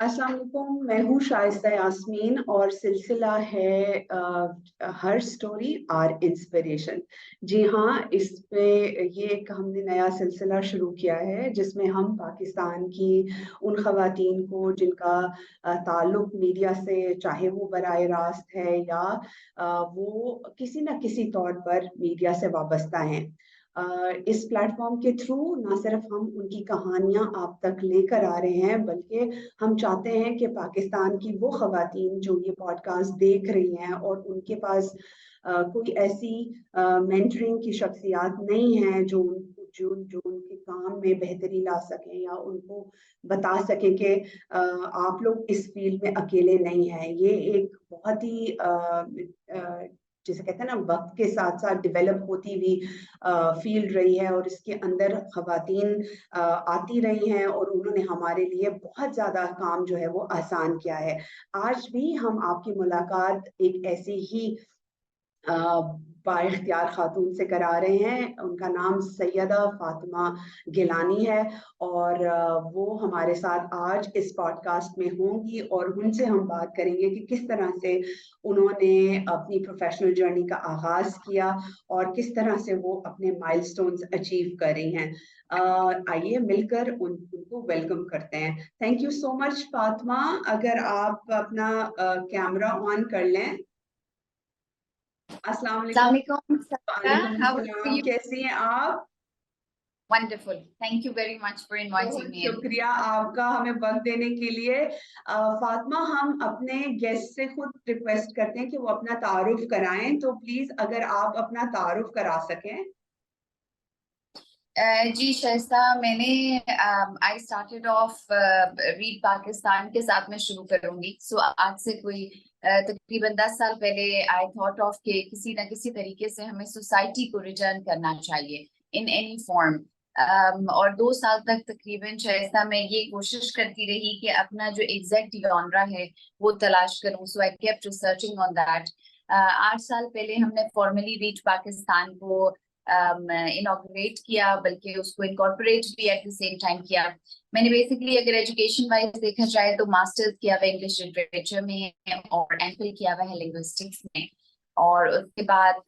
अस्सलाम वालेकुम, मैं हूँ शाइस्ता यास्मीन और सिलसिला है हर स्टोरी आर इंस्पिरेशन। जी हाँ, इस पे ये एक हमने नया सिलसिला शुरू किया है जिसमें हम पाकिस्तान की उन खवातीन को जिनका ताल्लुक मीडिया से, चाहे वो बराह रास्त है या वो किसी न किसी तौर पर मीडिया से वाबस्ता हैं, इस प्लेटफॉर्म के थ्रू ना सिर्फ हम उनकी कहानियां आप तक लेकर आ रहे हैं, बल्कि हम चाहते हैं कि पाकिस्तान की वो खवातीन जो ये पॉडकास्ट देख रही हैं और उनके पास कोई ऐसी मेंटरिंग की शख्सियात नहीं है जो जो जो उनके काम में बेहतरी ला सकें या उनको बता सकें कि आप लोग इस फील्ड में अकेले नहीं हैं। ये एक बहुत ही जिसे कहते हैं ना, वक्त के साथ साथ डेवलप होती हुई फील्ड रही है और इसके अंदर खवातीन आती रही हैं और उन्होंने हमारे लिए बहुत ज़्यादा काम जो है वो आसान किया है। आज भी हम आपकी मुलाकात एक ऐसी ही बाइख्तियार खातून से करा रहे हैं। उनका नाम सैयदा फातिमा गिलानी है और वो हमारे साथ आज इस पॉडकास्ट में होंगी और उनसे हम बात करेंगे कि किस तरह से उन्होंने अपनी प्रोफेशनल जर्नी का आगाज किया और किस तरह से वो अपने माइलस्टोन्स अचीव कर रही हैं। आइए मिलकर उनको वेलकम करते हैं। Thank you so much Fatima. अगर आप अपना कैमरा ऑन कर लें। अस्सलाम वालेकुम। वालेकुम How are अस्सलाम, you? कैसी हैं आप? Wonderful. Thank you very much for inviting बहुत me in. शुक्रिया आपका हमें वक्त देने के लिए। फातिमा, हम अपने गेस्ट से खुद रिक्वेस्ट करते हैं कि वो अपना तारुफ कराएं, तो प्लीज अगर आप अपना तारुफ करा सकें। जी शाइस्ता, मैंने आई स्टार्टेड ऑफ रीड पाकिस्तान के साथ में शुरू करूंगी। सो आज से कोई तकरीबन 10 साल पहले आई थॉट ऑफ के किसी ना किसी तरीके से हमें सोसाइटी को रिटर्न करना चाहिए इन एनी फॉर्म। और 2 साल तक तकरीबन शाइस्ता मैं ये कोशिश करती रही कि अपना जो एग्जैक्ट जॉनरा है वो तलाश करूं। So I kept researching on that. 8 साल पहले हमने फॉर्मली रीड पाकिस्तान को इनॉग्रेट किया, बल्कि उसको इनकॉर्पोरेट भी एट द सेम टाइम किया। मैंने बेसिकली अगर एजुकेशन वाइज देखा जाए तो मास्टर्स किया हुआ इंग्लिश लिटरेचर में और एमफिल किया हुआ है लिंग्विस्टिक्स में। और उसके बाद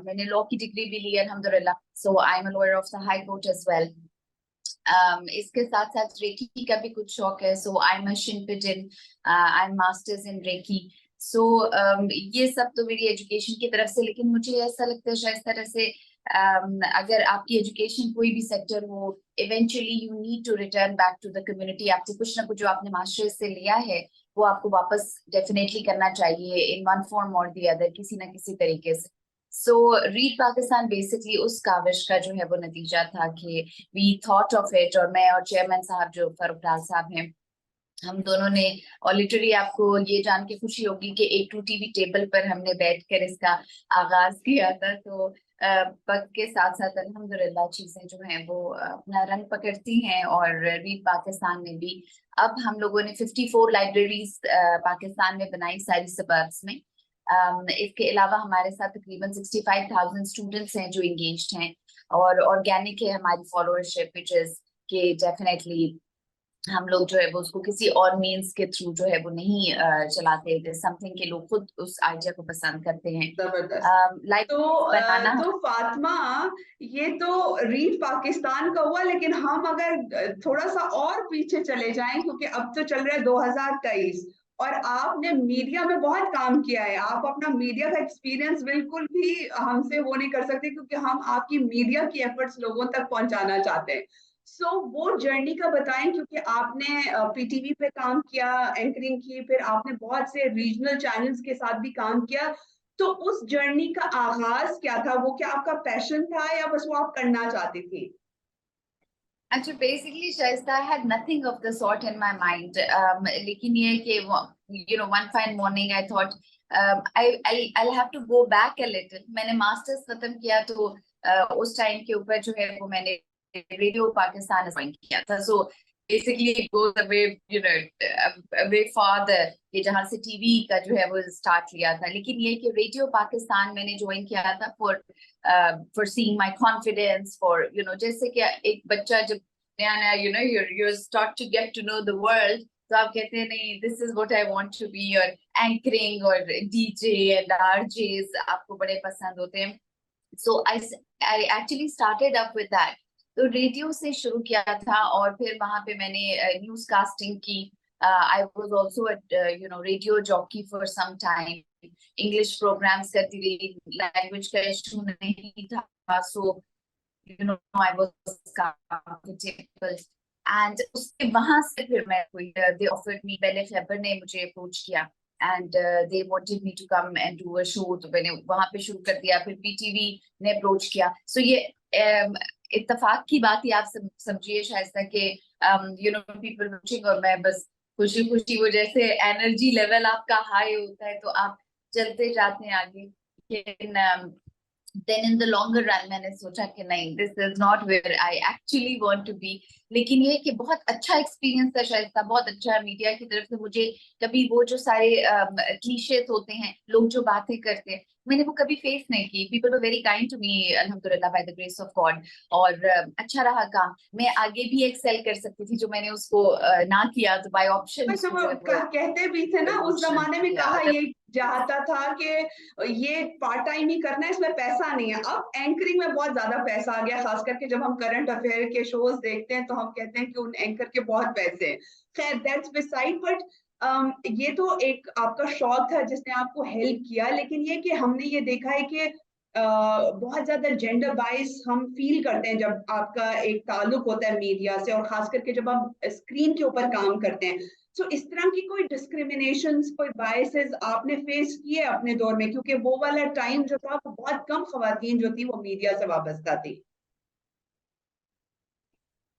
मैंने लॉ की डिग्री भी ली अल्हम्दुलिल्लाह। So I am a lawyer of the high court as well. इसके साथ साथ रेकी का भी कुछ शौक है। So I am a shinpiden, I am masters in reiki. So ये सब तो मेरी एजुकेशन की तरफ से। लेकिन मुझे ऐसा लगता है शायद इस तरह से अगर आपकी एजुकेशन कोई भी सेक्टर हो, eventually you need to return back to the community. आपको कुछ ना कुछ जो आपने मास्टर्स से लिया है वो आपको वापस डेफिनेटली करना चाहिए इन वन फॉर्म और दी अदर, किसी ना किसी तरीके से। सो रीड पाकिस्तान बेसिकली उस काविश का जो है वो नतीजा था कि वी थॉट ऑफ इट। और मैं और चेयरमैन साहब जो फरूख साहब हैं, हम दोनों ने, और लिटरली आपको ये जान के खुशी होगी कि A2 TV टेबल पर हमने बैठकर इसका आगाज किया था। तो वक्त के साथ साथ अल्हम्दुलिल्लाह चीजें जो हैं वो अपना रंग पकड़ती हैं। और रीड पाकिस्तान में भी अब हम लोगों ने 54 लाइब्रेरीज पाकिस्तान में बनाई, सारी सबर्ब्स में। इसके अलावा हमारे साथ तकरीबन 65,000 स्टूडेंट्स हैं जो इंगेज्ड हैं। और ऑर्गेनिक है हमारी फॉलोअरशिप, विच इज के डेफिनेटली हम लोग जो है वो उसको किसी और मीन्स के थ्रू जो है वो नहीं चलाते। समथिंग के लोग खुद उस आइडिया को पसंद करते हैं। जबरदस्त। बनाना। तो फातिमा, ये तो रीड पाकिस्तान का हुआ, लेकिन हम अगर थोड़ा सा और पीछे चले जाएं, क्योंकि अब तो चल रहा है 2023 और आपने मीडिया में बहुत काम किया है। आप अपना मीडिया का एक्सपीरियंस बिल्कुल भी हमसे वो नहीं कर सकते, क्योंकि हम आपकी मीडिया की एफर्ट्स लोगों तक पहुंचाना चाहते हैं। वो जर्नी का बताएं, क्योंकि आपने पीटीवी पे काम किया, एंकरिंग की, फिर आपने बहुत से रीजनल चैनल्स के साथ भी काम किया। तो उस जर्नी का आगाज क्या था? वो क्या आपका पैशन था या बस वो आप करना चाहती थी? अच्छा, basically Shaista I had nothing of the sort in my mind. लेकिन ये कि one fine morning I thought I have to go back a little. मैंने मास्टर्स खत्म किया तो उस टाइम के ऊपर जो है वो मैंने रेडियो पाकिस्तान ज्वाइन किया था। So basically it goes away, away for ये जहाँ से टीवी का जो है वो स्टार्ट लिया था। लेकिन ये कि रेडियो पाकिस्तान मैंने ज्वाइन किया था for seeing my confidence, for जैसे कि एक बच्चा जब नया नया you start to get to know the world, तो आप कहते हैं नहीं, this is what I want to be, और एंकरिंग और DJ एंड RJs आपको बड़े पसंद होते हैं. So I actually started up with that. तो रेडियो से शुरू किया था और फिर वहां पे मैंने न्यूज कास्टिंग की. I was also a radio jockey for some time. English programs करती रही, language का issue नहीं था, so I was comfortable. And उसके वहां से फिर मैं they offered me, पहले फेबर ने मुझे अप्रोच किया and they wanted me to come and do a show, तो मैंने वहां पे शुरू कर दिया. फिर PTV ने अप्रोच किया. So ये इत्तेफाक की बात ही आप समझिए शायद कि people watching, और मैं बस खुशी खुशी, वो जैसे एनर्जी लेवल आपका हाई होता है तो आप चलते जाते हैं आगे. लेकिन then in the longer run मैंने सोचा कि नहीं, this is not where I actually want to be. लेकिन ये कि बहुत अच्छा एक्सपीरियंस था, शायद था बहुत अच्छा मीडिया की तरफ से. मुझे कभी वो जो सारे क्लीशेस होते हैं, लोग जो बातें करते हैं, मैंने वो कभी फेस नहीं की. People were very kind to me, अल्हम्दुलिल्लाह, by the grace of God. और अच्छा रहा काम. मैं आगे भी एक्सेल कर सकती थी, जो मैंने उसको ना किया, तो बाय ऑप्शन कहते भी थे ना उस जमाने में, कहा ये चाहता था कि ये पार्ट टाइम ही करना है, इसमें पैसा नहीं है. अब एंकरिंग में बहुत ज्यादा पैसा आ गया, खास करके जब हम करंट अफेयर के शोज देखते हैं तो हम कहते हैं कि उन एंकर के बहुत पैसे हैं. खैर, दैट्स बिसाइड. बट ये तो एक आपका शौक था जिसने आपको हेल्प किया, लेकिन ये कि हमने ये देखा है कि बहुत ज्यादा जेंडर बाइस हम फील करते हैं जब आपका एक ताल्लुक होता है मीडिया से, और खास करके जब आप स्क्रीन के ऊपर काम करते हैं. तो इस तरह की कोई डिस्क्रिमिनेशंस, कोई बायसेस आपने फेस किए अपने दौर में? क्योंकि वो वाला टाइम जो था, वो बहुत कम खवातीन जो थी वो मीडिया से वाबस्ता थी.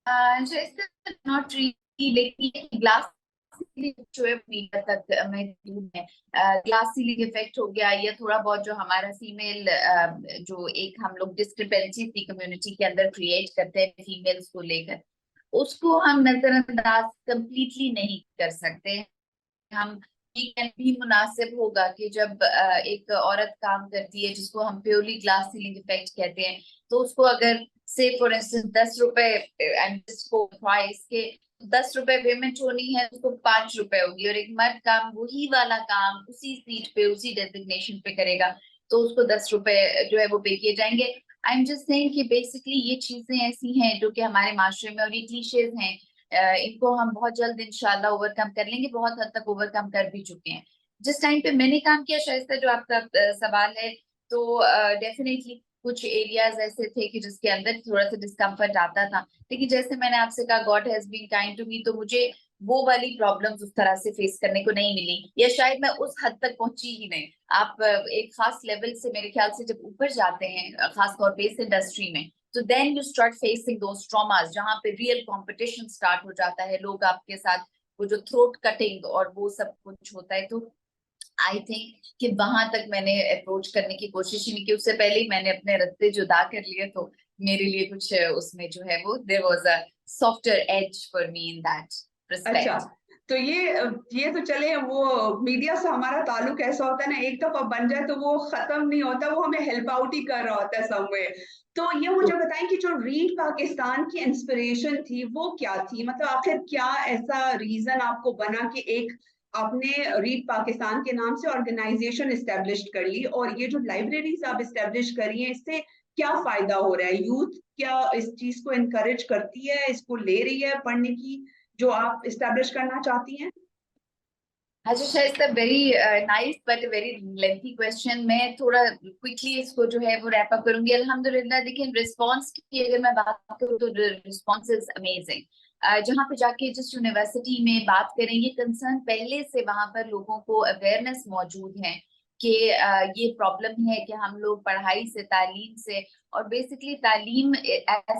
नॉट रियली, लेकिन ग्लास जो है मीडिया तक में दूर है. ग्लास सीलिंग इफेक्ट हो गया, या थोड़ा बहुत जो हमारा फीमेल जो एक हम लोग डिस्क्रिपेंसी थी कम्युनिटी के अंदर क्रिएट करते हैं फीमेल्स को लेकर, उसको हम नजरअंदाज कंप्लीटली नहीं कर सकते. हम ये भी मुनासिब होगा कि जब एक औरत काम करती है जिसको हम प्योरली ग्लास सीलिंग इफेक्ट कहते हैं, तो उसको अगर से फॉर इंस्टेंस 10 रुपए प्राइस के 10 रुपए पेमेंट होनी है, उसको 5 रुपए होगी. और एक मर्द काम वही वाला काम उसी सीट पे उसी डेजिग्नेशन पे करेगा, तो उसको 10 रुपए जो है वो पे किए जाएंगे. आई एम जस्ट सेइंग कि बेसिकली ये चीजें ऐसी हैं जो कि हमारे माशरे में, और ये क्लीशेज हैं, इनको हम बहुत जल्द इंशाल्लाह ओवरकम कर लेंगे. बहुत हद तक ओवरकम कर भी चुके हैं. जिस टाइम पे मैंने काम किया, शायद जो आपका सवाल है, तो डेफिनेटली कुछ एरियाज ऐसे थे कि जिसके अंदर थोड़ा सा डिस्कम्फर्ट आता था. लेकिन जैसे मैंने आपसे कहा, God has been kind to me, तो मुझे वो वाली प्रॉब्लम्स उस तरह से फेस करने को नहीं मिली, या शायद मैं उस हद तक पहुंची ही नहीं. आप एक खास लेवल से मेरे ख्याल से जब ऊपर जाते हैं, खास तौर पे इस इंडस्ट्री में, तो then you start facing those traumas, जहां पे रियल कंपटीशन स्टार्ट हो जाता है. लोग आपके साथ वो जो थ्रोट कटिंग और वो सब कुछ होता है. तो आई थिंक कि वहां तक मैंने अप्रोच करने की कोशिश ही नहीं की. उससे पहले ही मैंने अपने रत्ते जुदा कर लिए, तो मेरे लिए कुछ उसमें जो है वो there was a softer edge for me in that respect. अच्छा, तो ये तो चले, वो मीडिया से हमारा ताल्लुक ऐसा होता है ना, एक दफा बन जाए तो वो खत्म नहीं होता, वो हमें हेल्प आउट ही कर रहा होता है समवेयर. तो ये मुझे बताएं कि जो रीड पाकिस्तान की इंस्पिरेशन थी वो क्या थी? मतलब आखिर क्या ऐसा रीजन आपको बना कि एक आपने रीड पाकिस्तान के नाम से ऑर्गेनाइजेशन इस्टेब्लिश कर ली, और ये जो लाइब्रेरीज आप इस्टेब्लिश कर रही हैं, इससे क्या फायदा हो रहा है? यूथ क्या इस चीज को इनकरेज करती है, इसको ले रही है पढ़ने की, जो आप इस्टेब्लिश करना चाहती हैं? अच्छा, it's a very nice but very lengthy question. मैं थोड़ा क्विकली इसको जो है वो रैप अप करूंगी. अल्हम्दुलिल्लाह, देखिए रिस्पांस की अगर मैं बात करूँ तो रिस्पांस इज अमेजिंग. जहाँ पे जाके जिस यूनिवर्सिटी में बात करें, ये कंसर्न पहले से वहां पर लोगों को अवेयरनेस मौजूद है कि ये प्रॉब्लम है कि हम लोग पढ़ाई से, तालीम से, और बेसिकली तालीम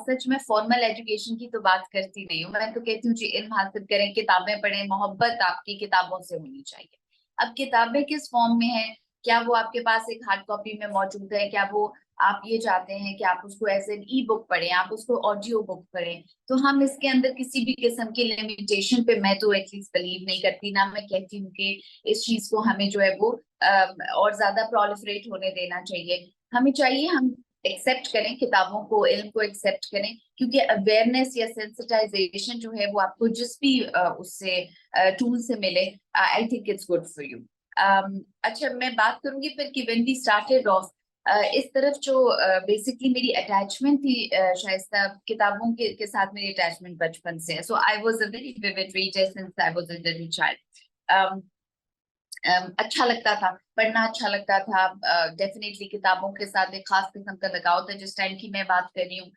सच में फॉर्मल एजुकेशन की तो बात करती नहीं हूँ. मैं तो कहती हूँ जी इल्म हासिल करें, किताबें पढ़ें, मोहब्बत आपकी किताबों से होनी चाहिए. अब किताबें किस फॉर्म में है? क्या वो आपके पास एक हार्ड कॉपी में मौजूद है? क्या वो आप ये चाहते हैं कि आप उसको एज एन ई बुक पढ़ें, आप उसको ऑडियो बुक पढ़ें? तो हम इसके अंदर किसी भी किस्म की लिमिटेशन पे मैं तो एटलीस्ट बिलीव नहीं करती. ना मैं कहती हूँ कि इस चीज को हमें जो है वो और ज्यादा प्रोलिफरेट होने देना चाहिए. हमें चाहिए हम एक्सेप्ट करें किताबों को, इल्म को एक्सेप्ट करें, क्योंकि अवेयरनेस या सेंसिटाइजेशन जो है वो आपको जिस भी उससे टूल से मिले, आई think it's good for you. अच्छा, मैं बात करूंगी फिर कि व्हेन वी स्टार्टेड ऑफ, इस तरफ जो बेसिकली मेरी अटैचमेंट थी शाइस्ता, किताबों के साथ मेरी अटैचमेंट बचपन से है। So I was a very vivid reader since I was a little child. अच्छा लगता था, पढ़ना अच्छा लगता था। डेफिनेटली किताबों के साथ एक खास किस्म का लगाव था। जिस टाइम की मैं बात कर रही हूँ,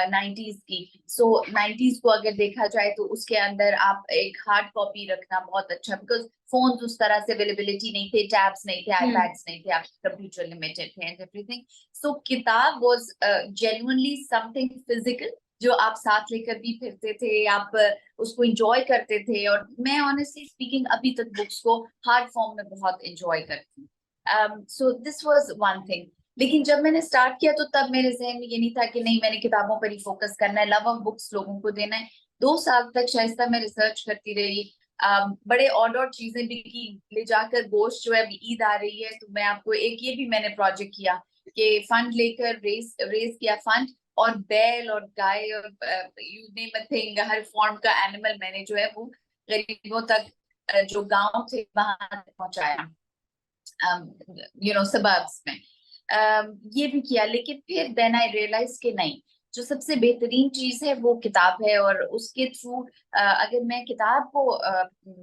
90s की। सो 90s को अगर देखा जाए तो उसके अंदर आप एक हार्ड कॉपी रखना बहुत अच्छा, बिकॉज फोन उस तरह से अवेलेबिलिटी नहीं थे, टैब्स नहीं थे, आईपैड्स नहीं थे, आपके कंप्यूटर लिमिटेड थे एंड एवरीथिंग। सो किताब वाज जेन्युइनली समथिंग फिजिकल जो आप साथ लेकर भी फिरते थे, आप उसको इंजॉय करते थे। और मैं ऑनेस्टली स्पीकिंग अभी तक बुक्स को हार्ड फॉर्म में बहुत इंजॉय करती हूँ। So this was one thing. लेकिन जब मैंने स्टार्ट किया तो तब मेरे जहन में ये नहीं था कि नहीं मैंने किताबों पर ही फोकस करना है, लव ऑफ बुक्स लोगों को देना है। 2 साल तक शाइस्ता मैं रिसर्च करती रही। बड़े और चीजें भी की, ले जाकर गोश्त जो है अभी ईद आ रही है तो मैं आपको एक ये भी मैंने प्रोजेक्ट किया कि फंड लेकर रेस रेस किया फंड, और बैल और गाय और you name a thing, her form का एनिमल मैंने जो है वो गरीबों तक जो गांव थे वहां तक पहुंचाया, सबर्ब्स में। ये भी किया। लेकिन फिर देन आई रियलाइज कि नहीं, जो सबसे बेहतरीन चीज है वो किताब है। और उसके थ्रू अगर मैं किताब को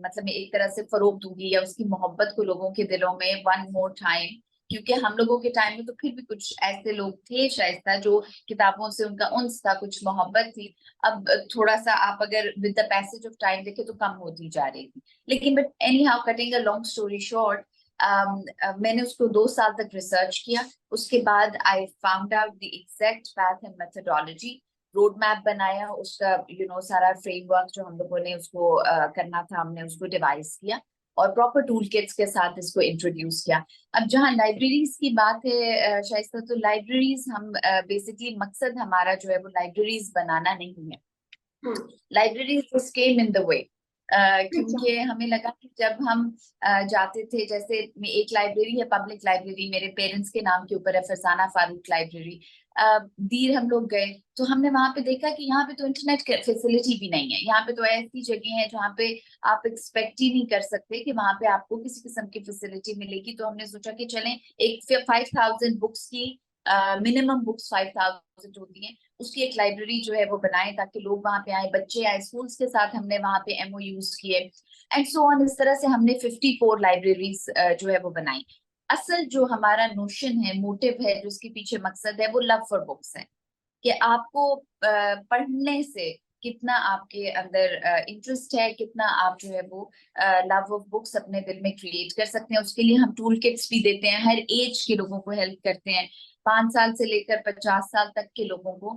मतलब एक तरह से फरोग दूंगी या उसकी मोहब्बत को लोगों के दिलों में वन मोर टाइम, क्योंकि हम लोगों के टाइम में तो फिर भी कुछ ऐसे लोग थे शायद था जो किताबों से उनका उन्स था, कुछ मोहब्बत थी। अब थोड़ा सा आप अगर with the passage of time देखे तो कम होती जा रही थी। लेकिन but any how, cutting a long story short, मैंने उसको 2 साल तक रिसर्च किया। उसके बाद I found out the exact path and methodology, road map बनाया उसका, सारा फ्रेमवर्क जो हम लोगों ने उसको करना था, हमने उसको डिवाइस किया और प्रॉपर टूल किट्स के साथ इसको इंट्रोड्यूस किया। अब जहाँ लाइब्रेरीज की बात है शायद, तो लाइब्रेरीज हम बेसिकली मकसद हमारा जो है वो लाइब्रेरीज बनाना नहीं है। Libraries just came in the way, क्योंकि हमें लगा कि जब हम जाते थे, जैसे एक लाइब्रेरी है पब्लिक लाइब्रेरी मेरे पेरेंट्स के नाम के ऊपर है, फरसाना फारूक लाइब्रेरी, दीर हम लोग गए तो हमने वहां पे देखा कि यहाँ पे तो इंटरनेट फैसिलिटी भी नहीं है। यहाँ पे तो ऐसी जगह है जहाँ पे आप एक्सपेक्ट ही नहीं कर सकते कि वहां पे आपको किसी किस्म की फैसिलिटी मिलेगी। तो हमने सोचा कि चलें एक 5,000 बुक्स की, मिनिमम बुक्स 5,000 होती हैं, उसकी एक लाइब्रेरी जो है वो बनाए ताकि लोग वहां पे आए, बच्चे आए, स्कूल्स के साथ हमने वहां पे MOUs किए एंड सो ऑन। इस तरह से हमने 54 लाइब्रेरीज जो है वो बनाई। असल जो हमारा नोशन है, मोटिव है, जो उसके पीछे मकसद है, वो लव फॉर बुक्स है कि आपको पढ़ने से कितना आपके अंदर इंटरेस्ट है, कितना आप जो है वो लव ऑफ बुक्स अपने दिल में क्रिएट कर सकते हैं। उसके लिए हम टूल किट्स भी देते हैं, हर एज के लोगों को हेल्प करते हैं, 5 साल से लेकर 50 साल तक के लोगों को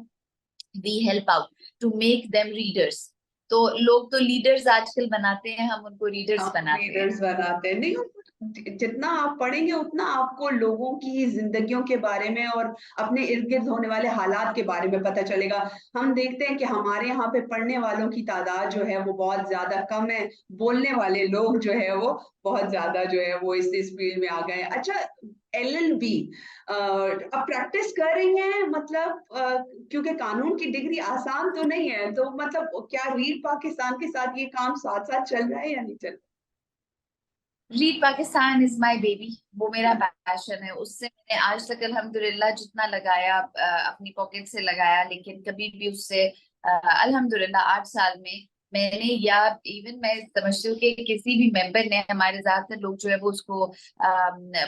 we help out to make them readers. तो लोग तो लीडर्स आजकल बनाते हैं, हम उनको रीडर्स आप बनाते हैं। रीडर्स बनाते हैं नहीं, जितना आप पढ़ेंगे उतना आपको लोगों की जिंदगियों के बारे में और अपने इर्द गिर्द होने वाले हालात के बारे में पता चलेगा। हम देखते हैं कि हमारे यहाँ पे पढ़ने वालों की तादाद जो है वो बहुत ज्यादा कम है, बोलने वाले लोग जो है वो बहुत ज्यादा जो है वो इस फील्ड में आ गए हैं। अच्छा, LLB अब प्रैक्टिस कर रही हैं, मतलब क्योंकि कानून की डिग्री आसान तो नहीं है, तो मतलब क्या रीड पाकिस्तान के साथ ये काम साथ साथ चल रहा है या नहीं चल read Pakistan is my baby, वो मेरा रहा? पैशन है। उससे मैंने आज तक अल्हम्दुलिल्लाह जितना लगाया अपनी पॉकेट से लगाया, लेकिन कभी भी उससे अल्हम्दुलिल्लाह 8 साल में मैंने, या इवन मैं समझती हूँ कि किसी भी मेंबर ने, हमारे ज्यादातर लोग जो है वो उसको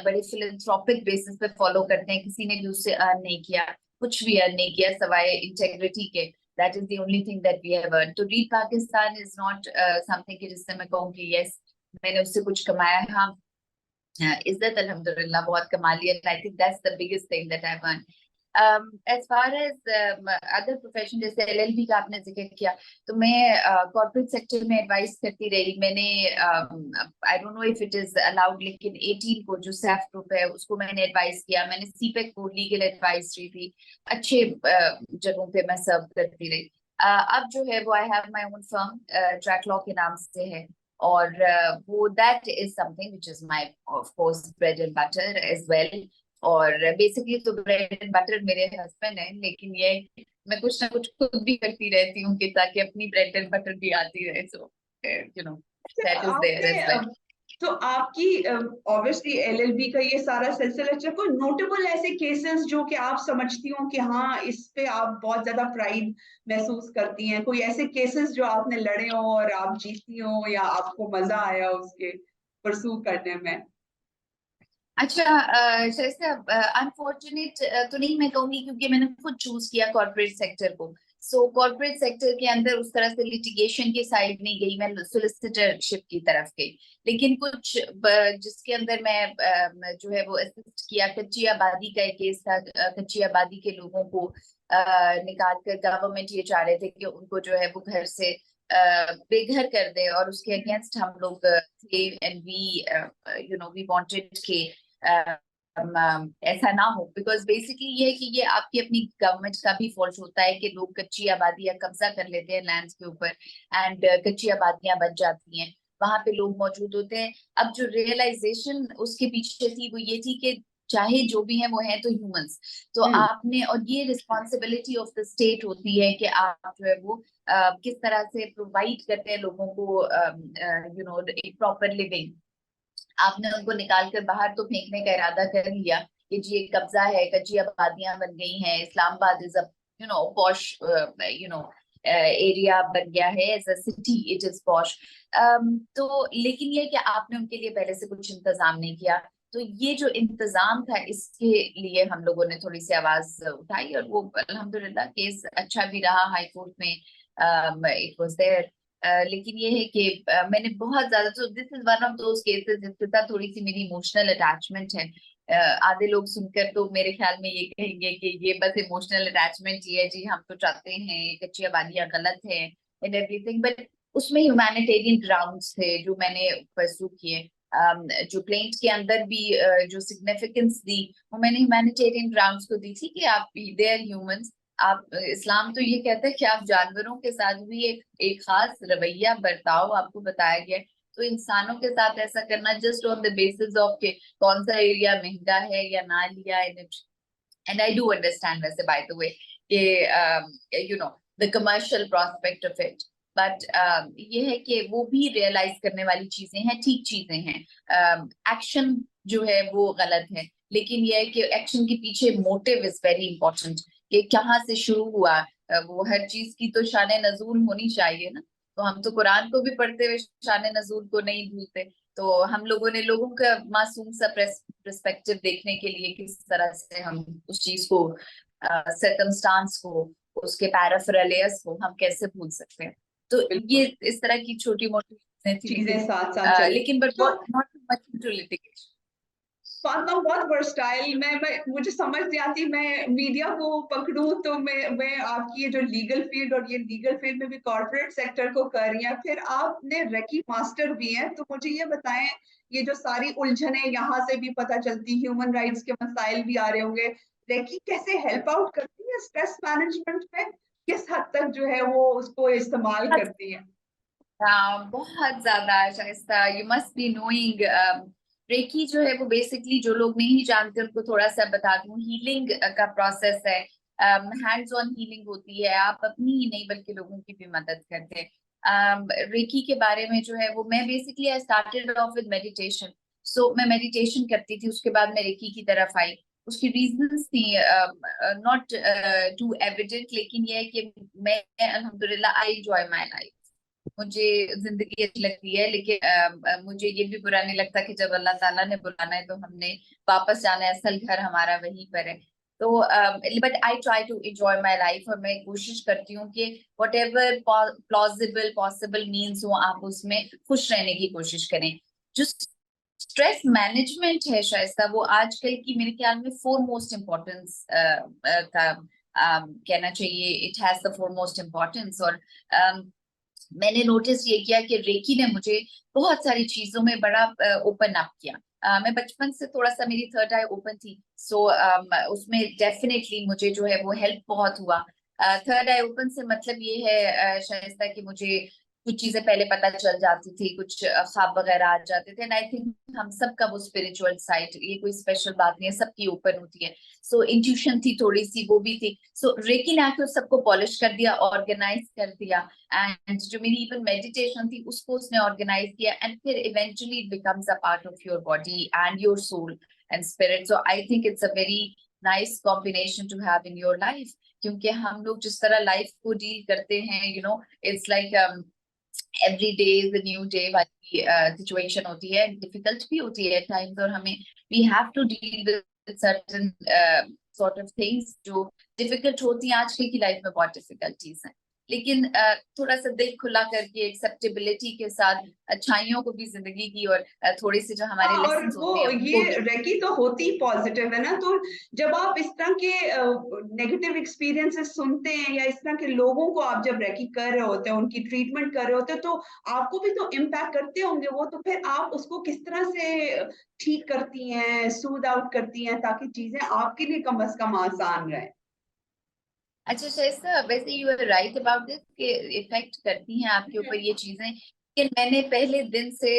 बड़े फिलंथ्रोपिक बेसिस पे फॉलो करते हैं, किसी ने भी उससे अर्न नहीं किया, कुछ भी अर्न नहीं किया सवाए इंटेग्रिटी के। That is the only thing that we have earn. तो read Pakistan is not something कि जिससे मैं कहूँ कि यस मैंने उससे कुछ कमाया है। हाँ, इज्जत अल्हम्दुलिल्लाह बहुत कमा ली है। I think that's the biggest thing that I earn. As far as other profession, जैसे LLB का आपने जिक्र किया, तो मैं कॉर्पोरेट सेक्टर में एडवाइस करती रही। मैंने I don't know if it is allowed, लेकिन 18 को जो सैफ ग्रुप है उसको मैंने एडवाइस किया। मैंने CPEC को लीगल एडवाइस दी थी, अच्छे जगहों पे मैं सर्व करती रही। अब जो है वो I have my own firm, track law के नाम से है। और वो that is something which is my of course bread and butter as well. और बेसिकली तो ब्रेड एंड बटर मेरे हस्बैंड है, लेकिन ये मैं कुछ ना कुछ खुद भी करती रहती हूँ कि ताकि अपनी ब्रेड एंड बटर भी आती रहे, सो यू नो अच्छा, दैट इज देयर आपने एज वेल। तो आपकी ऑब्वियसली एलएलबी का ये सारा सिलसिला चल, कोई नोटेबल ऐसे केसेस जो कि आप समझती हो कि हाँ इस पे आप बहुत ज्यादा प्राइड महसूस करती हैं, कोई ऐसे केसेस जो आपने लड़े हो और आप जीती हो या आपको मजा आया उसके परसू करने में? अच्छा, शाइस्ता, अनफॉर्चुनेट तो नहीं मैं कहूंगी, क्योंकि मैंने खुद चूज किया कॉर्पोरेट सेक्टर को। सो कॉर्पोरेट सेक्टर के अंदर उस तरह से लिटिगेशन की साइड नहीं गई, मैं सोलिसिटरशिप की तरफ गई। लेकिन कुछ जिसके अंदर मैं जो है वो असिस्ट किया, कच्ची आबादी का एक केस था। कच्ची आबादी के लोगों को निकाल कर गवर्नमेंट ये चाह रहे थे कि उनको जो है वो घर से बेघर कर दे, और उसके अगेंस्ट हम लोग थे। एंड वी वी वांटेड के ऐसा ना हो, बिकॉज बेसिकली ये है कि ये आपकी अपनी गवर्नमेंट का भी फॉल्ट होता है कि लोग कच्ची आबादियां कब्जा कर लेते हैं लैंड्स के ऊपर, एंड कच्ची आबादियां बच जाती हैं, वहां पे लोग मौजूद होते हैं। अब जो रियलाइजेशन उसके पीछे थी वो ये थी कि चाहे जो भी है वो है तो ह्यूमंस। तो हम्म। आपने, और ये रिस्पॉन्सिबिलिटी ऑफ द स्टेट होती है कि आप जो है वो किस तरह से प्रोवाइड करते हैं लोगों को एक प्रॉपर लिविंग। आपने उनको निकाल कर बाहर तो फेंकने का इरादा कर लिया कि जी ये कब्जा है, कच्ची आबादियां बन गई हैं, Islamabad is a posh area बन गया है, as a city it is posh. तो लेकिन ये कि आपने उनके लिए पहले से कुछ इंतजाम नहीं किया। तो ये जो इंतजाम था इसके लिए हम लोगों ने थोड़ी सी आवाज उठाई, और वो अल्हम्दुलिल्लाह केस अच्छा भी रहा हाई कोर्ट में, इट वाज देयर। लेकिन ये है कि मैंने बहुत ज्यादा, तो this is one of those cases जिसके साथ थोड़ी सी मेरी इमोशनल अटैचमेंट है। आधे लोग सुनकर तो मेरे ख्याल में ये कहेंगे कि ये बस इमोशनल अटैचमेंट ही है जी, हम तो चाहते हैं ये कच्ची आबादियां गलत है एंड एवरीथिंग, बट उसमें ह्यूमैनिटेरियन ग्राउंड्स थे जो मैंने परसू किए। जो प्लेंट के अंदर भी जो सिग्निफिकेंस दी वो मैंने ह्यूमैनिटेरियन ग्राउंड्स को दी थी कि आप दे आर ह्यूमंस। आप, इस्लाम तो ये कहता है कि आप जानवरों के साथ भी एक खास रवैया बर्ताव आपको बताया गया है। तो इंसानों के साथ ऐसा करना just on the basis of के कौन सा एरिया महंगा है या ना लिया, एंड आई डू अंडरस्टैंड वैसे बाय द वे कि the commercial prospect of it, but ये है कि वो भी रियलाइज करने वाली चीजें हैं, ठीक चीजें हैं। एक्शन जो है वो गलत है, लेकिन ये है कि एक्शन के पीछे मोटिव इज वेरी इंपॉर्टेंट, कि कहाँ से शुरू हुआ। वो हर चीज की तो शान नजूल होनी चाहिए ना। तो हम तो कुरान को भी पढ़ते हुए शान नजूल को नहीं भूलते। तो हम लोगों ने लोगों का मासूम सा पर्सपेक्टिव देखने के लिए किस तरह से हम उस चीज को, सर्कमस्टांस को, उसके पैराफेरलेयर्स को हम कैसे भूल सकते हैं। तो ये बिल्कुल, इस तरह की छोटी मोटी चीजें थी, चीजें साथ साथ चल रही लेकिन बट तो not much into litigation. Fatima बहुत वर्सटाइल। मैं मुझे समझ नहीं आती, मैं मीडिया को पकड़ूं तो मैं आपकी ये जो लीगल फील्ड और ये लीगल फील्ड में भी कॉर्पोरेट सेक्टर को कर रही हैं, फिर आपने रेकी मास्टर भी हैं, तो मुझे ये बताएं ये जो सारी उलझने यहाँ से भी पता चलती, ह्यूमन राइट्स के मसाइल भी आ रहे होंगे, रेकी कैसे हेल्प आउट करती है स्ट्रेस मैनेजमेंट में, किस हद तक जो है वो उसको इस्तेमाल करती है? बहुत ज्यादा Shaista, you must be knowing. Reiki जो है वो बेसिकली, जो लोग नहीं जानते उनको थोड़ा सा बता दूं, हीलिंग का प्रोसेस है। हैंड्स ऑन हीलिंग होती है, आप अपनी ही नहीं बल्कि लोगों की भी मदद करते हैं। रेकी के बारे में जो है वो, मैं basically I started off with meditation. So मैं मेडिटेशन करती थी, उसके बाद मैं रेकी की तरफ आई। उसकी रीजंस थी नॉट टू एविडेंट, लेकिन ये है कि मैं अल्हम्दुलिल्लाह आई एंजॉय माय लाइफ। मुझे जिंदगी अच्छी लगती है, लेकिन मुझे ये भी बुरा नहीं लगता कि जब अल्लाह ताला ने बुलाना है तो हमने वापस जाना है, असल घर हमारा वहीं पर है। तो but I try to enjoy my life, और मैं कोशिश करती हूँ कि whatever plausible possible means हो आप उसमें खुश रहने की कोशिश करें। जो स्ट्रेस मैनेजमेंट है शायद वो आजकल की मेरे ख्याल में फोर मोस्ट इम्पोर्टेंस का कहना चाहिए, it has the four most importance. और मैंने नोटिस ये किया कि रेकी ने मुझे बहुत सारी चीजों में बड़ा ओपन अप किया। मैं बचपन से थोड़ा सा, मेरी थर्ड आई ओपन थी, सो उसमें डेफिनेटली मुझे जो है वो हेल्प बहुत हुआ। थर्ड आई ओपन से मतलब ये है शायद कि मुझे कुछ चीजें पहले पता चल जाती थी, कुछ ख्वाब वगैरह आ जाते थे। एंड आई थिंक हम सबका वो स्पिरिचुअल साइड, ये कोई स्पेशल बात नहीं है, सबकी ओपन होती है। सो इंट्यूशन थी थोड़ी सी, वो भी थी। सो रेकी ने आके उस सबको पॉलिश कर दिया, ऑर्गेनाइज कर दिया। एंड जो मेरी इवन मेडिटेशन थी उसको उसने ऑर्गेनाइज किया, एंड फिर eventually it becomes a part of your body and your soul and spirit. So I think it's a very nice combination to have in your life. क्योंकि हम लोग जिस तरह लाइफ को डील करते हैं, it's like every day is a new day वाली situation होती है, डिफिकल्ट भी होती है टाइम्स, और हमें we have to deal with certain sort of things जो डिफिकल्ट होती हैं। आजकल की लाइफ में बहुत डिफिकल्टीज हैं, लेकिन थोड़ा सा दिल खुला करके, एक्सेप्टेबिलिटी के साथ, अच्छाइयों को भी जिंदगी की, और थोड़ी सी जो हमारे हाँ, और लेसन वो होते हैं उनको ये भी। रेकी तो होती पॉजिटिव है ना, तो जब आप इस तरह के नेगेटिव एक्सपीरियंसेस सुनते हैं या इस तरह के लोगों को आप जब रेकी कर रहे होते हैं, उनकी ट्रीटमेंट कर रहे होते हैं, तो आपको भी तो इम्पैक्ट करते होंगे वो, तो फिर आप उसको किस तरह से ठीक करती हैं, सूद आउट करती हैं, ताकि चीजें आपके लिए कम से कम आसान रहे। अच्छा शाइस्ता, वैसे you are right about this कि इफेक्ट करती हैं आपके ऊपर ये चीजें। लेकिन मैंने पहले दिन से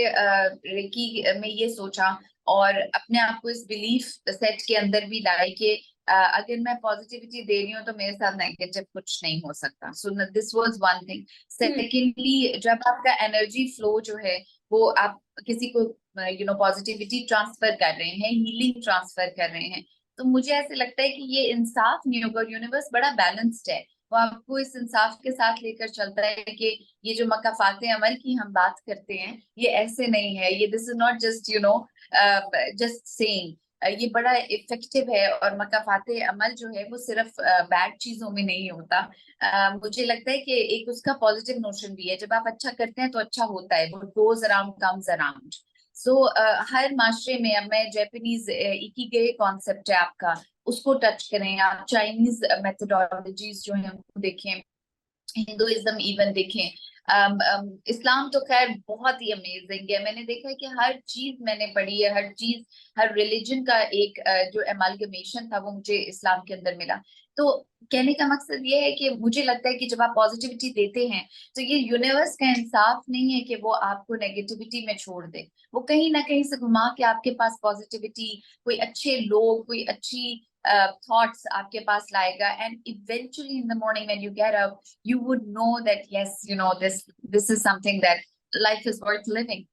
रेकी में ये सोचा, और अपने आप को इस बिलीफ सेट के अंदर भी लाई कि अगर मैं पॉजिटिविटी दे रही हूँ तो मेरे साथ नेगेटिव कुछ नहीं हो सकता। So this was one thing. Hmm. Secondly, जब आपका एनर्जी फ्लो जो है, वो आप किसी को पॉजिटिविटी ट्रांसफर कर रहे हैं, हीलिंग ट्रांसफर कर रहे हैं, तो मुझे ऐसे लगता है कि ये इंसाफ नहीं होगा। यूनिवर्स बड़ा बैलेंस्ड है, वो आपको इस इंसाफ के साथ लेकर चलता है कि ये जो मकाफाते अमल की हम बात करते हैं, ये ऐसे नहीं है, ये this is not just just saying. ये बड़ा इफेक्टिव है, और मकाफाते अमल जो है वो सिर्फ बैड चीजों में नहीं होता। मुझे लगता है कि एक उसका पॉजिटिव नोशन भी है, जब आप अच्छा करते हैं तो अच्छा होता है, वो गोज अराउंड कम्स अराउंड। सो हर माशरे में, अब मैं जापानीज इकिगाई कॉन्सेप्ट है आपका, उसको टच करें, आप चाइनीज मेथोडोलॉजीज जो है उनको देखें, हिंदुइज्म इवन देखें, इस्लाम तो खैर बहुत ही अमेजिंग है। मैंने देखा है कि हर चीज मैंने पढ़ी है, हर चीज, हर रिलीजन का एक जो एमालगमेशन था वो मुझे इस्लाम के अंदर मिला। तो कहने का मकसद ये है कि मुझे लगता है कि जब आप पॉजिटिविटी देते हैं, तो ये यूनिवर्स का इंसाफ नहीं है कि वो आपको नेगेटिविटी में छोड़ दे। वो कहीं ना कहीं से घुमा के आपके पास पॉजिटिविटी, कोई अच्छे लोग, कोई अच्छी थॉट्स आपके पास लाएगा। And eventually in the morning when you get up, you would know that yes, this is something that life is worth living.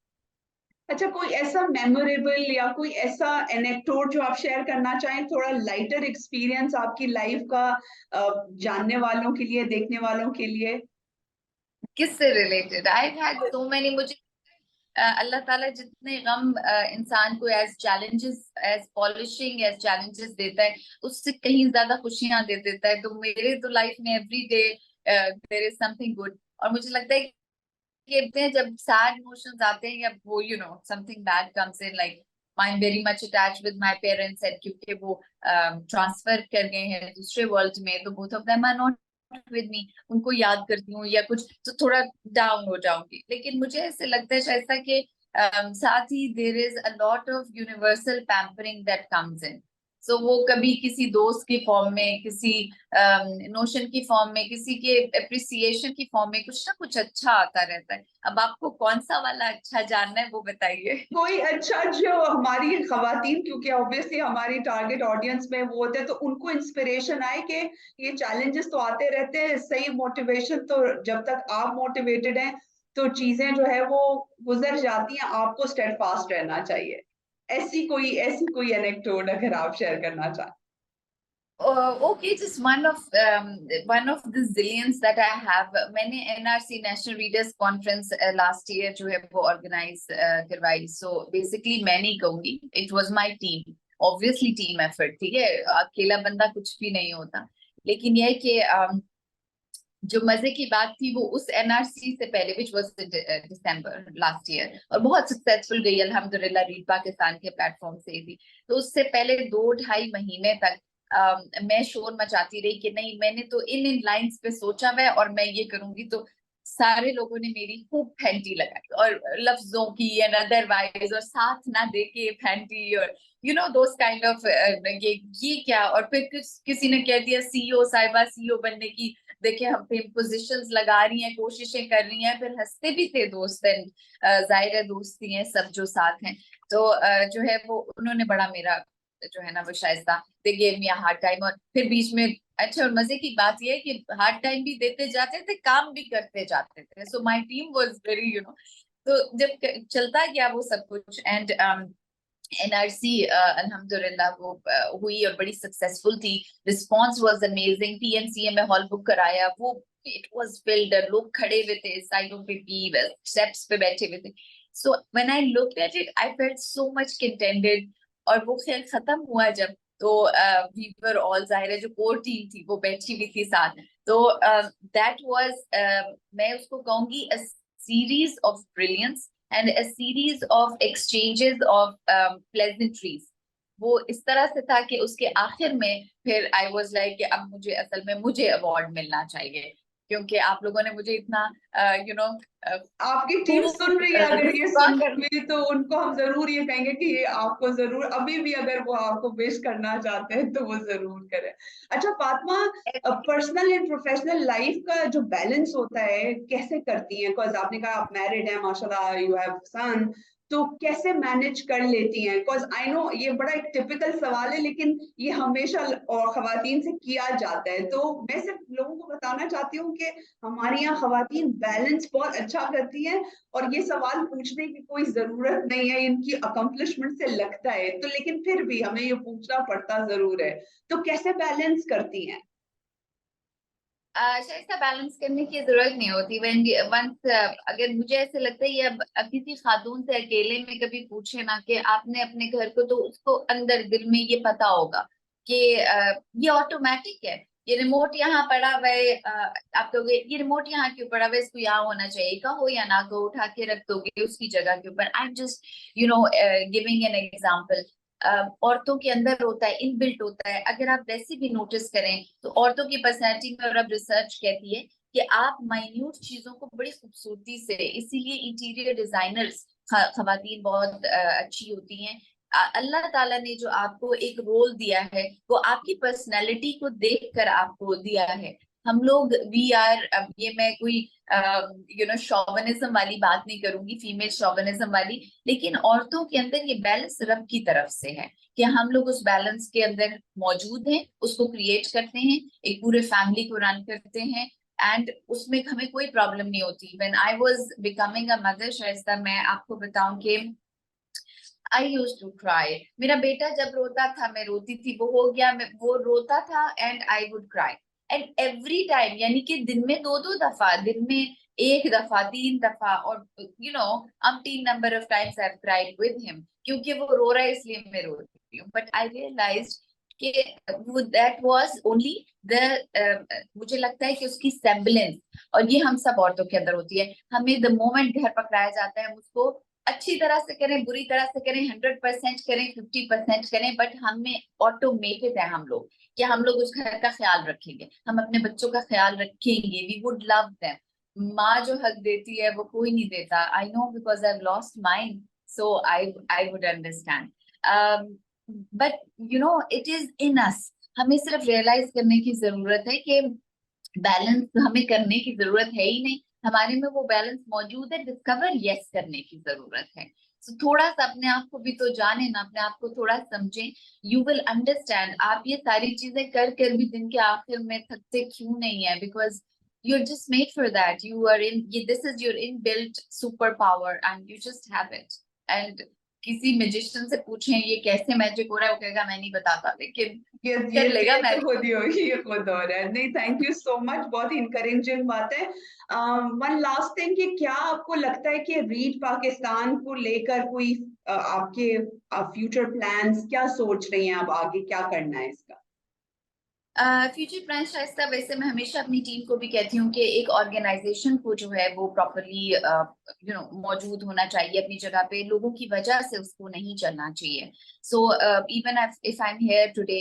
अच्छा, कोई ऐसा मेमोरेबल या कोई ऐसा एनेक्डोट जो आप शेयर करना चाहें, थोड़ा लाइटर एक्सपीरियंस आपकी लाइफ का, जानने वालों के लिए, देखने वालों के लिए। किससे related? I had so many. मुझे अल्लाह ताला जितने गम इंसान को as challenges, as polishing as challenges देता है, उससे कहीं ज्यादा खुशियां दे देता है। तो मेरे तो लाइफ में every day there is something good. और मुझे लगता है कहते हैं जब सैड इमोशंस आते हैं, या वो something bad comes in, like I am very much attached with my parents, and क्योंकि वो ट्रांसफर कर गए हैं दूसरे वर्ल्ड में, तो both of them are not with me, उनको याद करती हूँ या कुछ, तो थोड़ा डाउन हो जाऊंगी। लेकिन मुझे ऐसे लगता है शायद कि साथ ही there is a lot of universal pampering that comes in. So वो कभी किसी दोस्त की फॉर्म में, किसी नोशन की फॉर्म में, किसी के अप्रिसिएशन की फॉर्म में, कुछ ना कुछ अच्छा आता रहता है। अब आपको कौन सा वाला अच्छा जानना है वो बताइए। कोई अच्छा जो हमारी खवातीन, क्योंकि ऑब्वियसली हमारी टारगेट ऑडियंस में वो होते हैं, तो उनको इंस्पिरेशन आए कि ये चैलेंजेस तो आते रहते हैं, सही मोटिवेशन तो जब तक आप मोटिवेटेड हैं तो चीजें जो है वो गुजर जाती हैं, आपको स्टेडफास्ट रहना चाहिए। ऐसी कोई एनेक्डोट अगर आप शेयर करना चाहें। Okay, just one of the zillions that I have. मैंने NRC national readers conference last year जो है वो ऑर्गेनाइज करवाई। सो बेसिकली मैं नहीं कहूंगी, it was my team, obviously team effort, ठीक है, अकेला बंदा कुछ भी नहीं होता। लेकिन यह है कि जो मजे की बात थी वो उस एनआरसी से पहले, which was December last year, और बहुत सक्सेसफुल गई अल्हम्दुलिल्लाह, रीड पाकिस्तान के प्लेटफॉर्म से भी। तो उससे पहले 2-2.5 महीने तक मैं शोर मचाती रही कि नहीं, मैंने तो इन लाइंस पे सोचा हुआ है और मैं ये करूंगी। तो सारे लोगों ने मेरी खूब फैंटी लगाई, और लफ्जों की एंड अदरवाइज, और साथ ना दे के फैंटी, और दोस काइंड ऑफ ये क्या। और फिर किसी ने कह दिया सीईओ साहिबा, सीईओ बनने की देखिए हम पे पोजिशंस लगा रही हैं, कोशिशें कर रही हैं, फिर हंसते भी थे दोस्त। जाहिर है दोस्ती हैं सब जो साथ हैं। तो जो है वो उन्होंने बड़ा मेरा जो है ना वो Shaista, they gave me a hard time. और फिर बीच में अच्छा और मजे की बात यह है कि हार्ड टाइम भी देते जाते थे, काम भी करते जाते थे। So my team was very तो जब चलता गया वो सब कुछ, एंड एनआरसी अल्हम्दुलिल्लाह वो हुई और बड़ी सक्सेसफुल थी। Response was amazing. पीएमसीए में हॉल बुक कराया, वो इट वाज फिल्ड, लोग खड़े हुए थे साइडों पे भी, स्टेप्स पे बैठे हुए थे। So when I looked at it I felt so much contented. और वो खेल खत्म हुआ जब, तो वी वर ऑल, जाहिर है जो कोर टीम थी वो बैठी हुई थी साथ। तो दैट वाज, मैं उसको कहूंगी a series of brilliance and a series of exchanges of pleasantries। वो इस तरह से था कि उसके आखिर में फिर आई वाज लाइक कि अब मुझे असल में मुझे अवार्ड मिलना चाहिए, क्योंकि आप लोगों ने मुझे इतना यू नो आपकी टीम सुन रही है अगर ये सुन रही तो उनको हम जरूर ये कहेंगे कि ये आपको जरूर अभी भी अगर वो आपको विश करना चाहते हैं तो वो जरूर करें। अच्छा Fatima, personal and professional life का जो बैलेंस होता है कैसे करती हैं? बिकॉज आपने कहा आप मैरिड हैं माशाल्लाह, यू हैव सन, तो कैसे मैनेज कर लेती हैं? बिकॉज आई नो ये बड़ा एक टिपिकल सवाल है लेकिन ये हमेशा और खवातीन से किया जाता है। तो मैं सिर्फ लोगों को बताना चाहती हूँ कि हमारी यहाँ खवातीन बैलेंस बहुत अच्छा करती हैं और ये सवाल पूछने की कोई जरूरत नहीं है, इनकी अकम्पलिशमेंट से लगता है तो, लेकिन फिर भी हमें ये पूछना पड़ता जरूर है। तो कैसे बैलेंस करती हैं? शायद इसका बैलेंस करने की जरूरत नहीं होती। when वंस अगर मुझे ऐसे लगता है, ये अब किसी खातून से अकेले में कभी पूछे ना कि आपने अपने घर को, तो उसको अंदर दिल में ये पता होगा कि ये ऑटोमेटिक है। ये रिमोट यहाँ पड़ा हुआ है, आप कहोगे ये रिमोट यहाँ क्यों पड़ा हुआ है, इसको यहाँ होना चाहिए। कहो या ना कहो, उठा के रख दोगे उसकी जगह के ऊपर। I am just giving an example. औरतों के अंदर होता है, इनबिल्ट होता है। अगर आप वैसे भी नोटिस करें तो औरतों की पर्सनैलिटी में, और अब रिसर्च कहती है कि आप माइन्यूट चीजों को बड़ी खूबसूरती से, इसीलिए इंटीरियर डिजाइनर्स खवातीन बहुत अच्छी होती हैं। अल्लाह ताला ने जो आपको एक रोल दिया है वो आपकी पर्सनैलिटी को देखकर आपको दिया है। हम लोग वी आर, अब ये मैं कोई शॉविनिज्म वाली बात नहीं करूंगी, फीमेल शॉविनिज्म वाली, लेकिन औरतों के अंदर ये बैलेंस रब की तरफ से है कि हम लोग उस बैलेंस के अंदर मौजूद हैं, उसको क्रिएट करते हैं, एक पूरे फैमिली को रन करते हैं, एंड उसमें हमें कोई प्रॉब्लम नहीं होती। When I was becoming a mother Shaista, मैं आपको बताऊं कि आई यूज टू क्राई। मेरा बेटा जब रोता था मैं रोती थी, वो हो गया, मैं वो रोता था and I would cry. And every time, यानी कि दिन में दो दो दफा, दिन में एक दफा, तीन दफा, और umpteen number of times I have cried with him, क्योंकि वो रो रहा है इसलिए मैं रो रही हूँ। बट आई रियलाइज्ड कि दैट वाज ओनली द, मुझे लगता है कि उसकी सेम्बलेंस, और ये हम सब औरतों के अंदर होती है। हमें द मोमेंट घर पकड़ाया जाता है, हम उसको अच्छी तरह से करें, बुरी तरह से करें, 100% करें, 50% करें, बट हमें ऑटोमेटेड है हम लोग कि हम लोग उस घर का ख्याल रखेंगे, हम अपने बच्चों का ख्याल रखेंगे, वी वुड लव देम। माँ जो हक देती है वो कोई नहीं देता। I know because I lost mind, so I would understand. But it is in us. हमें सिर्फ रियलाइज करने की जरूरत है कि बैलेंस हमें करने की जरूरत है ही नहीं, हमारे में वो बैलेंस मौजूद है, डिस्कवर यस करने की जरूरत है। तो थोड़ा सा अपने आप को भी तो जाने ना, अपने आप को थोड़ा समझें, यू विल अंडरस्टैंड। आप ये सारी चीजें कर कर भी दिन के आखिर में थकते क्यों नहीं है? Because you are just made for that, you are in, this is your in built super power and you just have it. And किसी मैजिशियन से पूछें ये कैसे मैजिक हो रहा है, वो कहेगा मैं नहीं बताता, लेकिन कर लेगा ये तो मैजिक। खुद ही होगी, ये खुद हो रहा है। नहीं, थैंक यू सो मच, बहुत ही इंकरेजिंग बात है। वन लास्ट थिंग, कि क्या आपको लगता है कि रीड पाकिस्तान को लेकर कोई आपके फ्यूचर प्लान्स क्या सोच रही हैं? अब आगे क्या करना है इसका? फ्यूचर प्लान शायद, वैसे मैं हमेशा अपनी टीम को भी कहती हूँ कि एक ऑर्गेनाइजेशन को जो है वो प्रॉपरली मौजूद होना चाहिए अपनी जगह पे, लोगों की वजह से उसको नहीं चलना चाहिए। So even if I am here today,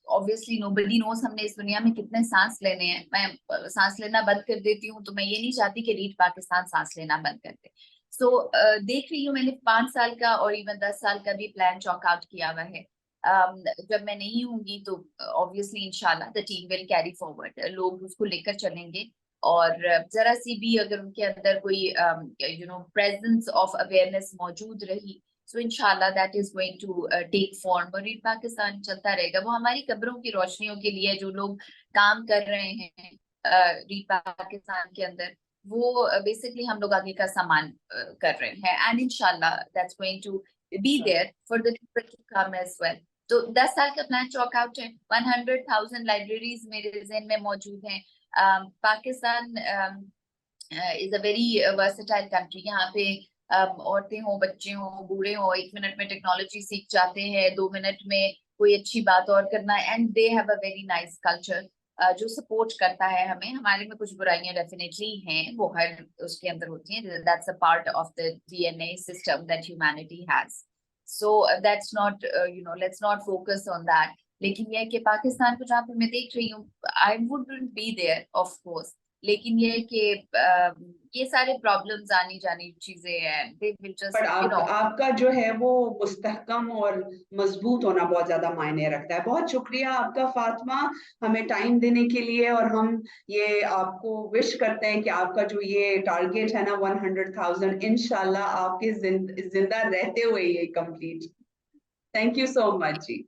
obviously nobody nose हमने इस दुनिया में कितने सांस लेने हैं। मैं सांस लेना बंद कर देती हूँ तो मैं ये नहीं चाहती कि रीड पाकिस्तान सांस लेना बंद कर दे। सो देख रही हूँ, मैंने 5 साल का और इवन 10 साल का भी प्लान चॉक आउट किया हुआ है। जब मैं नहीं होंगी तो ऑब्वियसली इंशाल्लाह the team will carry forward, लोग उसको लेकर चलेंगे। और जरा सी भी अगर उनके अंदर कोई प्रेजेंस ऑफ अवेयरनेस मौजूद रही, सो इंशाल्लाह that is going to take form और रीड पाकिस्तान चलता रहेगा। वो हमारी कब्रों की रोशनियों के लिए जो लोग काम कर रहे हैं रीड पाकिस्तान के अंदर, वो बेसिकली हम लोग आगे का सामान कर रहे हैं, एंड इंशाल्लाह that's going to be there for the people to come as well. तो 10 साल का प्लान चॉक आउट है। 100,000 लाइब्रेरीज मेरे जहन में मौजूद हैं। Pakistan is a very versatile country. यहाँ पे औरतें हो, बच्चे हो, बूढ़े हो, 1 मिनट में टेक्नोलॉजी सीख जाते हैं, 2 मिनट में कोई अच्छी बात और करना है, and they have a very nice culture जो सपोर्ट करता है हमें। हमारे में कुछ बुराइयां डेफिनेटली हैं, वो हर उसके अंदर होती हैं, that's a part of the DNA system that humanity has. So that's not let's not focus on that. लेकिन यह है कि पाकिस्तान को जहाँ पे मैं देख रही हूँ, I wouldn't be there of course, लेकिन ये है कि ये सारे प्रॉब्लम्स आनी जानी चीजें हैं, दे विल पर जस्ट यू नो। आपका जो है वो मुस्तहकम और मजबूत होना बहुत ज्यादा मायने रखता है। बहुत शुक्रिया आपका फातिमा, हमें टाइम देने के लिए। और हम ये आपको विश करते हैं कि आपका जो ये टारगेट है ना 100,000, इंशाल्लाह आपके जिंदा रहते हुए ये complete. Thank you so much ji.